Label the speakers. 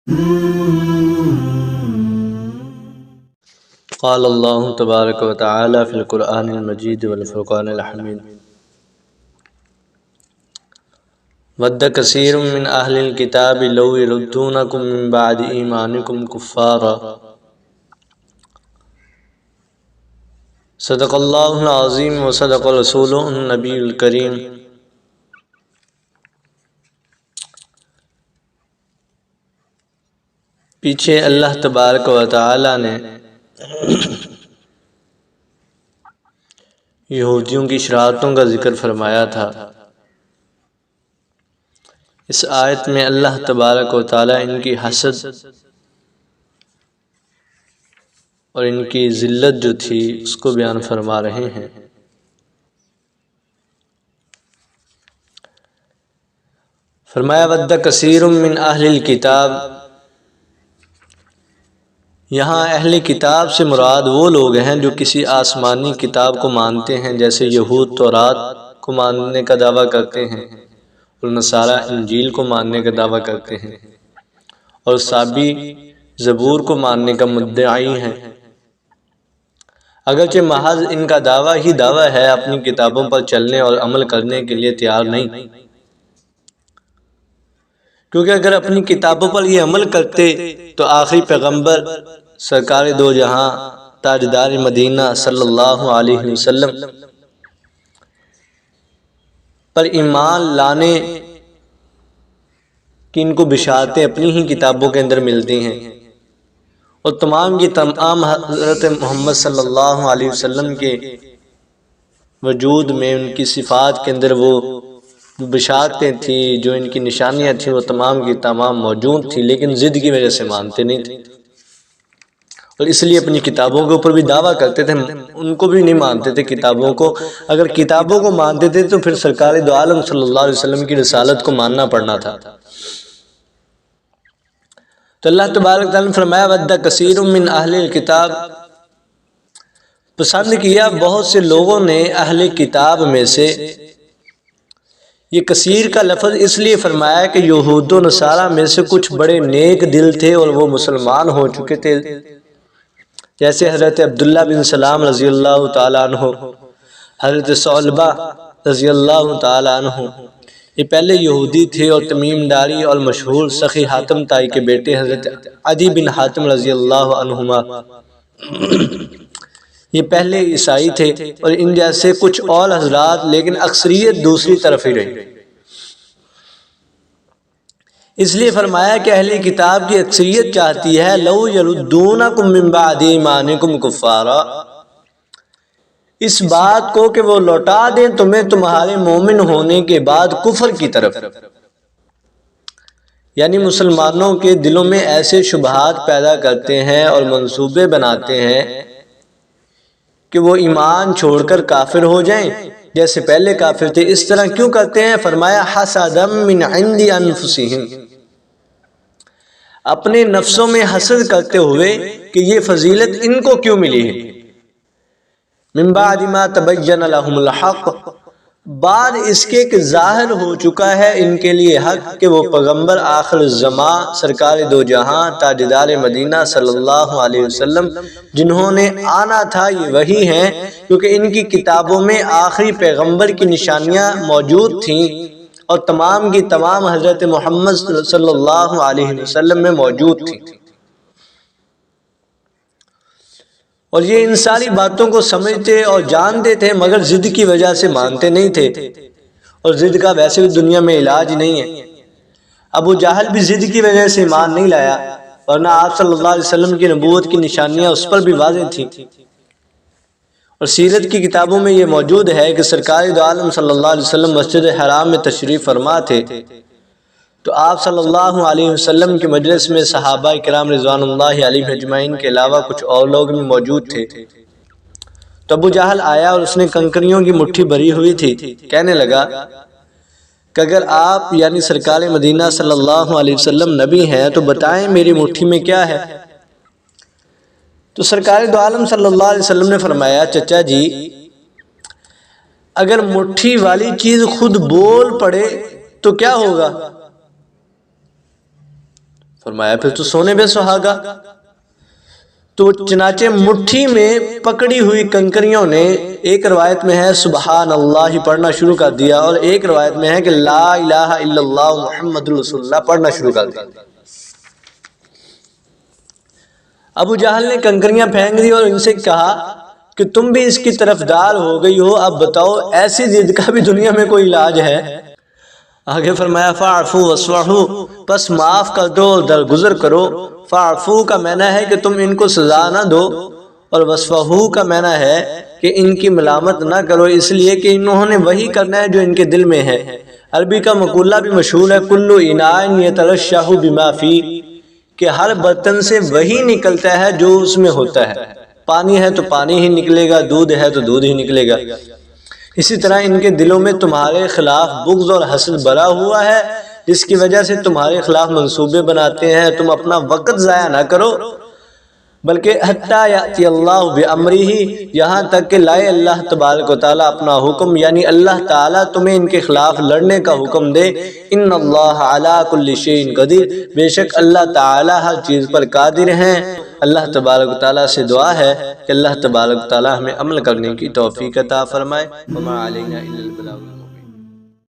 Speaker 1: قال اللہ تبارک و تعالی فی القرآن المجید والفرقان الحمید ود کثیر من اہل الکتاب لو یردونکم من بعد ایمانکم کفارا صدق اللہ العظیم و صدق رسولہ النبی الکریم۔ پیچھے اللہ تبارک و تعالی نے یہودیوں کی شرارتوں کا ذکر فرمایا تھا۔ اس آیت میں اللہ تبارک و تعالی ان کی حسد اور ان کی ذلت جو تھی اس کو بیان فرما رہے ہیں۔ فرمایا ود کثیر من اہل الکتاب، یہاں اہل کتاب سے مراد وہ لوگ ہیں جو کسی آسمانی کتاب کو مانتے ہیں، جیسے یہود تورات کو ماننے کا دعویٰ کرتے ہیں اور نصارہ انجیل کو ماننے کا دعویٰ کرتے ہیں اور صابی زبور کو ماننے کا مدعی ہیں۔ اگرچہ محض ان کا دعویٰ ہی دعویٰ ہے، اپنی کتابوں پر چلنے اور عمل کرنے کے لیے تیار نہیں، کیونکہ اگر اپنی کتابوں پر یہ عمل کرتے تو آخری پیغمبر سرکار دو جہاں تاجدار مدینہ صلی اللہ علیہ وسلم پر ایمان لانے کی ان کو بشارتیں اپنی ہی کتابوں کے اندر ملتی ہیں، اور تمام کی تمام حضرت محمد صلی اللہ علیہ وسلم کے وجود میں ان کی صفات کے اندر وہ جو بشارتیں تھیں، جو ان کی نشانیاں تھیں، وہ تمام کی تمام موجود تھیں، لیکن ضد کی وجہ سے مانتے نہیں تھے، اور اس لیے اپنی کتابوں کے اوپر بھی دعویٰ کرتے تھے، ان کو بھی نہیں مانتے تھے کتابوں کو۔ اگر کتابوں کو مانتے تھے تو پھر سرکار دو عالم صلی اللہ علیہ وسلم کی رسالت کو ماننا پڑنا تھا۔ تو اللہ تبارک تعالیٰ نے فرمایا ود کثیر من اہل الکتاب، پسند کیا بہت سے لوگوں نے اہل کتاب میں سے۔ یہ کثیر کا لفظ اس لیے فرمایا کہ یہود و نصارہ میں سے کچھ بڑے نیک دل تھے اور وہ مسلمان ہو چکے تھے، جیسے حضرت عبداللہ بن سلام رضی اللہ تعالیٰ عنہ، حضرت ثعلبہ رضی اللہ تعالیٰ عنہ، یہ پہلے یہودی تھے، اور تمیم داری اور مشہور سخی حاتم طائی کے بیٹے حضرت عدی بن حاتم رضی اللہ عنہما، یہ پہلے عیسائی تھے، اور ان جیسے کچھ اور حضرات، لیکن اکثریت دوسری طرف ہی رہی۔ اس لیے فرمایا کہ اہل کتاب کی اکثریت چاہتی ہے لو یردونکم من بعد ایمانکم کفارا، اس بات کو کہ وہ لوٹا دیں تمہیں تمہارے مومن ہونے کے بعد کفر کی طرف، یعنی مسلمانوں کے دلوں میں ایسے شبہات پیدا کرتے ہیں اور منصوبے بناتے ہیں کہ وہ ایمان چھوڑ کر کافر ہو جائیں جیسے پہلے کافر تھے۔ اس طرح کیوں کرتے ہیں؟ فرمایا حسدا من عند انفسہم، اپنے نفسوں میں حسد کرتے ہوئے کہ یہ فضیلت ان کو کیوں ملی ہے۔ من بعد ما تبین لہم الحق، بعد اس کے کہ ظاہر ہو چکا ہے ان کے لیے حق کہ وہ پیغمبر آخر الزمان سرکار دو جہاں تاجدار مدینہ صلی اللہ علیہ وسلم جنہوں نے آنا تھا یہ وہی ہیں، کیونکہ ان کی کتابوں میں آخری پیغمبر کی نشانیاں موجود تھیں اور تمام کی تمام حضرت محمد صلی اللہ علیہ وسلم میں موجود تھیں، اور یہ ان ساری باتوں کو سمجھتے اور جانتے تھے، مگر ضد کی وجہ سے مانتے نہیں تھے، اور ضد کا ویسے بھی دنیا میں علاج نہیں ہے۔ ابو جہل بھی ضد کی وجہ سے ایمان نہیں لایا، ورنہ آپ صلی اللہ علیہ وسلم کی نبوت کی نشانیاں اس پر بھی واضح تھیں، اور سیرت کی کتابوں میں یہ موجود ہے کہ سرکار دو عالم صلی اللہ علیہ وسلم مسجد حرام میں تشریف فرما تھے، تو آپ صلی اللہ علیہ وسلم کے مجلس میں صحابہ کرام رضوان اللہ علیہم اجمعین کے علاوہ کچھ اور لوگ بھی موجود تھے۔ تو ابو جہل آیا اور اس نے کنکریوں کی مٹھی بھری ہوئی تھی، کہنے لگا کہ اگر آپ یعنی سرکار مدینہ صلی اللہ علیہ وسلم نبی ہیں تو بتائیں میری مٹھی میں کیا ہے۔ تو سرکار دو عالم صلی اللہ علیہ وسلم نے فرمایا چچا جی، اگر مٹھی والی چیز خود بول پڑے تو کیا ہوگا؟ فرمایا پھر تو سونے بے سہاگا۔ تو چنانچہ مٹھی میں پکڑی ہوئی کنکریوں نے ایک روایت میں ہے سبحان اللہ ہی پڑھنا شروع کر دیا، اور ایک روایت میں ہے کہ لا الہ الا اللہ محمد رسول اللہ پڑھنا شروع کر دیا۔ ابو جہل نے کنکریاں پھینک دی اور ان سے کہا کہ تم بھی اس کی طرفدار ہو گئی ہو، اب بتاؤ ایسی ضد کا بھی دنیا میں کوئی علاج ہے؟ آگے فرمایا فاعفو واصفحوا، پس معاف کر دو اور درگزر کرو۔ فاعفو کا معنی ہے کہ تم ان کو سزا نہ دو، اور واصفحوا کا معنی ہے کہ ان کی ملامت نہ کرو، اس لیے کہ انہوں نے وہی کرنا ہے جو ان کے دل میں ہے۔ عربی کا مقولہ بھی مشہور ہے کل اناء یترشح بما فیہ، کہ ہر برتن سے وہی نکلتا ہے جو اس میں ہوتا ہے۔ پانی ہے تو پانی ہی نکلے گا، دودھ ہے تو دودھ ہی نکلے گا۔ اسی طرح ان کے دلوں میں تمہارے خلاف بغض اور حسد بھرا ہوا ہے، جس کی وجہ سے تمہارے خلاف منصوبے بناتے ہیں۔ تم اپنا وقت ضائع نہ کرو، بلکہ حتیٰ یأتی اللہ بامرہ، یہاں تک کہ لائے اللہ تبارک و تعالیٰ اپنا حکم، یعنی اللہ تعالیٰ تمہیں ان کے خلاف لڑنے کا حکم دے۔ ان اللہ علی کل شیء قدیر، بے شک اللہ تعالیٰ ہر چیز پر قادر ہیں۔ اللہ تبارک و تعالیٰ سے دعا ہے کہ اللہ تبارک و تعالیٰ ہمیں عمل کرنے کی توفیق عطا فرمائے۔ وما علینا الا البلاغ۔